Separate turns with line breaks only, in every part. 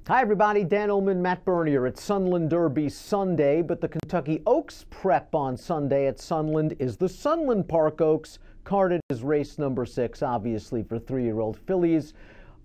Hi everybody, Dan Illman, Matt Bernier at Sunland Derby Sunday, but the Kentucky Oaks prep on Sunday at Sunland is the Sunland Park Oaks, carded as race number 6, obviously for 3-year-old fillies.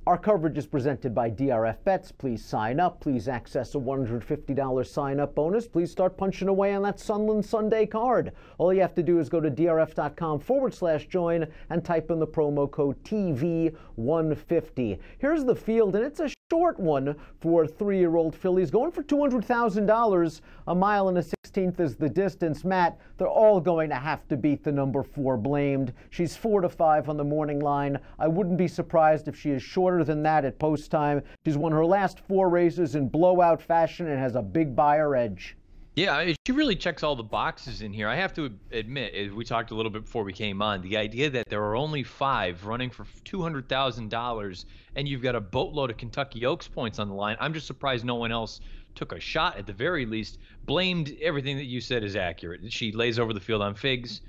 Our coverage is presented by DRF Bets. Please sign up. Please access a $150 sign-up bonus. Please start punching away on that Sunland Sunday card. All you have to do is go to drf.com/join and type in the promo code TV150. Here's the field, and it's a short one for 3-year-old fillies, going for $200,000. A mile and a 16th is the distance. Matt, they're all going to have to beat the number 4 Blamed. She's 4-5 on the morning line. I wouldn't be surprised if she is shorter than that at post time. She's won her last 4 races in blowout fashion and has a big buyer edge.
Yeah, she really checks all the boxes in here. I have to admit, as we talked a little bit before we came on, the idea that there are only 5 running for $200,000 and you've got a boatload of Kentucky Oaks points on the line. I'm just surprised no one else took a shot at the very least. Blamed, everything that you said is accurate. She lays over the field on figs.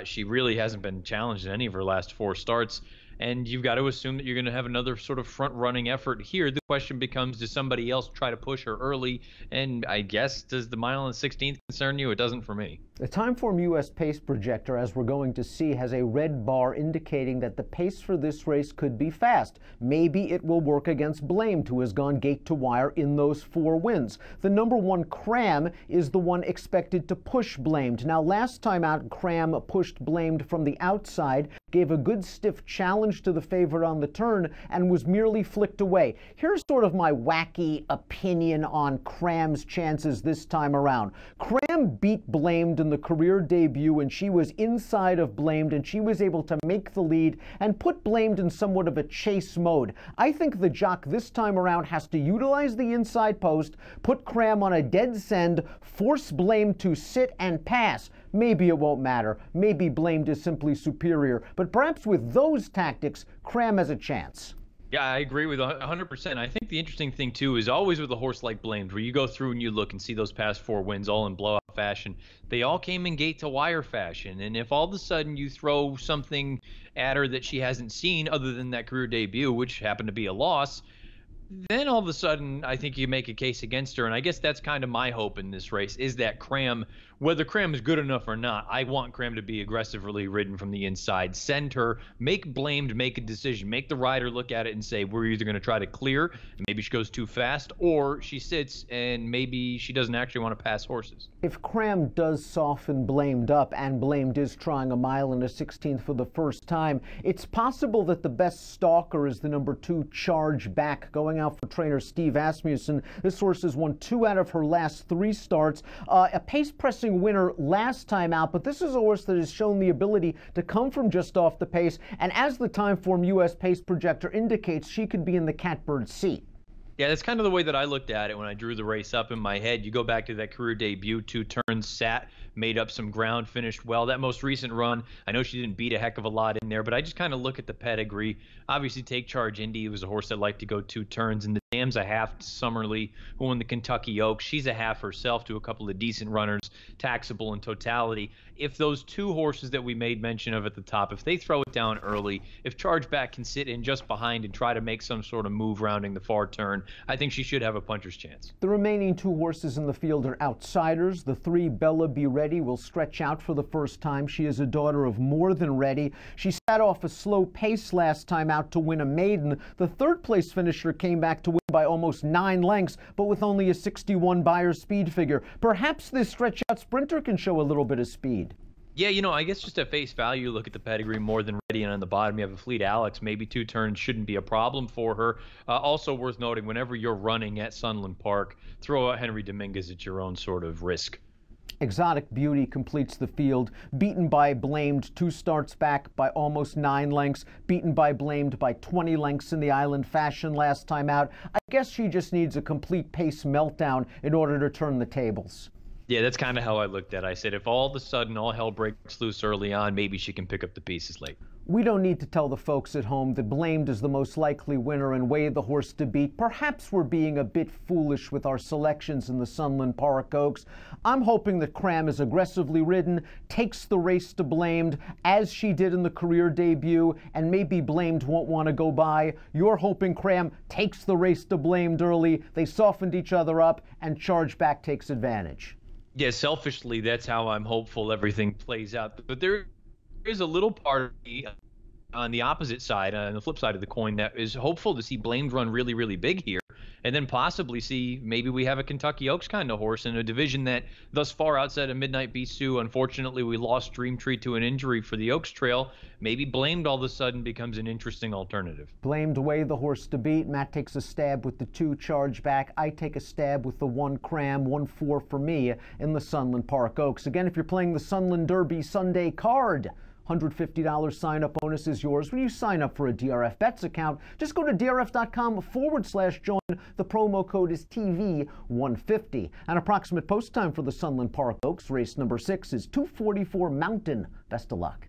She really hasn't been challenged in any of her last 4 starts. And you've got to assume that you're going to have another sort of front-running effort here. The question becomes, does somebody else try to push her early? And I guess, does the mile and 16th concern you? It doesn't for me.
The Timeform U.S. pace projector, as we're going to see, has a red bar indicating that the pace for this race could be fast. Maybe it will work against Blamed, who has gone gate to wire in those 4 wins. The number 1 Cram is the one expected to push Blamed. Now, last time out, Cram pushed Blamed from the outside, gave a good stiff challenge to the favorite on the turn, and was merely flicked away. Here's sort of my wacky opinion on Cram's chances this time around. Cram beat Blamed in the career debut, and she was inside of Blamed, and she was able to make the lead and put Blamed in somewhat of a chase mode. I think the jock this time around has to utilize the inside post, put Cram on a dead send, force Blamed to sit and pass. Maybe it won't matter. Maybe Blamed is simply superior. But perhaps with those tactics, Cram has a chance.
Yeah, I agree with 100%. I think the interesting thing, too, is always with a horse like Blamed, where you go through and you look and see those past 4 wins all in blowout fashion. They all came in gate to wire fashion. And if all of a sudden you throw something at her that she hasn't seen other than that career debut, which happened to be a loss, then all of a sudden I think you make a case against her. And I guess that's kind of my hope in this race, is that Cram, whether Cram is good enough or not, I want Cram to be aggressively ridden from the inside. Send her, make Blamed make a decision, make the rider look at it and say, we're either going to try to clear, and maybe she goes too fast, or she sits and maybe she doesn't actually want to pass horses.
If Cram does soften Blamed up, and Blamed is trying a mile and a 16th for the first time, it's possible that the best stalker is the number 2 Charge Back, going out for trainer Steve Asmussen. This horse has won 2 out of her last 3 starts. A pace-pressing winner last time out, but this is a horse that has shown the ability to come from just off the pace, and as the Timeform U.S. pace projector indicates, she could be in the catbird seat.
Yeah, that's kind of the way that I looked at it when I drew the race up in my head. You go back to that career debut, 2 turns, sat, made up some ground, finished well. That most recent run, I know she didn't beat a heck of a lot in there, but I just kind of look at the pedigree. Obviously, Take Charge Indy was a horse that liked to go 2 turns, and the Dam's a half to Summerly, who won the Kentucky Oaks. She's a half herself to a couple of decent runners, taxable in totality. If those 2 horses that we made mention of at the top, if they throw it down early, if Charge Back can sit in just behind and try to make some sort of move rounding the far turn, I think she should have a puncher's chance.
The remaining 2 horses in the field are outsiders. The 3 Bella Be Ready will stretch out for the first time. She is a daughter of More Than Ready. She sat off a slow pace last time out to win a maiden. The 3rd place finisher came back to win by almost 9 lengths, but with only a 61 buyer speed figure. Perhaps this stretch out sprinter can show a little bit of speed.
Yeah, you know, I guess just at face value, look at the pedigree, More Than Ready, and on the bottom you have a Fleet Alex. Maybe 2 turns shouldn't be a problem for her. Also worth noting, whenever you're running at Sunland Park, throw out Henry Dominguez at your own sort of risk.
Exotic Beauty completes the field, beaten by Blamed 2 starts back by almost 9 lengths, beaten by Blamed by 20 lengths in the Island Fashion last time out. I guess she just needs a complete pace meltdown in order to turn the tables.
Yeah, that's kind of how I looked at it. I said if all of a sudden all hell breaks loose early on, maybe she can pick up the pieces late.
We don't need to tell the folks at home that Blamed is the most likely winner and Way the horse to beat. Perhaps we're being a bit foolish with our selections in the Sunland Park Oaks. I'm hoping that Cram is aggressively ridden, takes the race to Blamed, as she did in the career debut, and maybe Blamed won't want to go by. You're hoping Cram takes the race to Blamed early, they softened each other up, and Charge Back takes advantage.
Yeah, selfishly, that's how I'm hopeful everything plays out. But there is a little part of me on the opposite side, on the flip side of the coin, that is hopeful to see Blamed run really, really big here, and then possibly see maybe we have a Kentucky Oaks kind of horse in a division that thus far outside of Midnight Bisou, unfortunately, we lost Dream Tree to an injury for the Oaks Trail. Maybe Blamed all of a sudden becomes an interesting alternative.
Blamed Way the horse to beat. Matt takes a stab with the 2 Charge Back. I take a stab with the 1 Cram, 1-4 for me in the Sunland Park Oaks. Again, if you're playing the Sunland Derby Sunday card, $150 sign-up bonus is yours when you sign up for a DRF Bets account. Just go to drf.com/join. The promo code is TV150. An approximate post time for the Sunland Park Oaks race number 6 is 2:44 Mountain. Best of luck.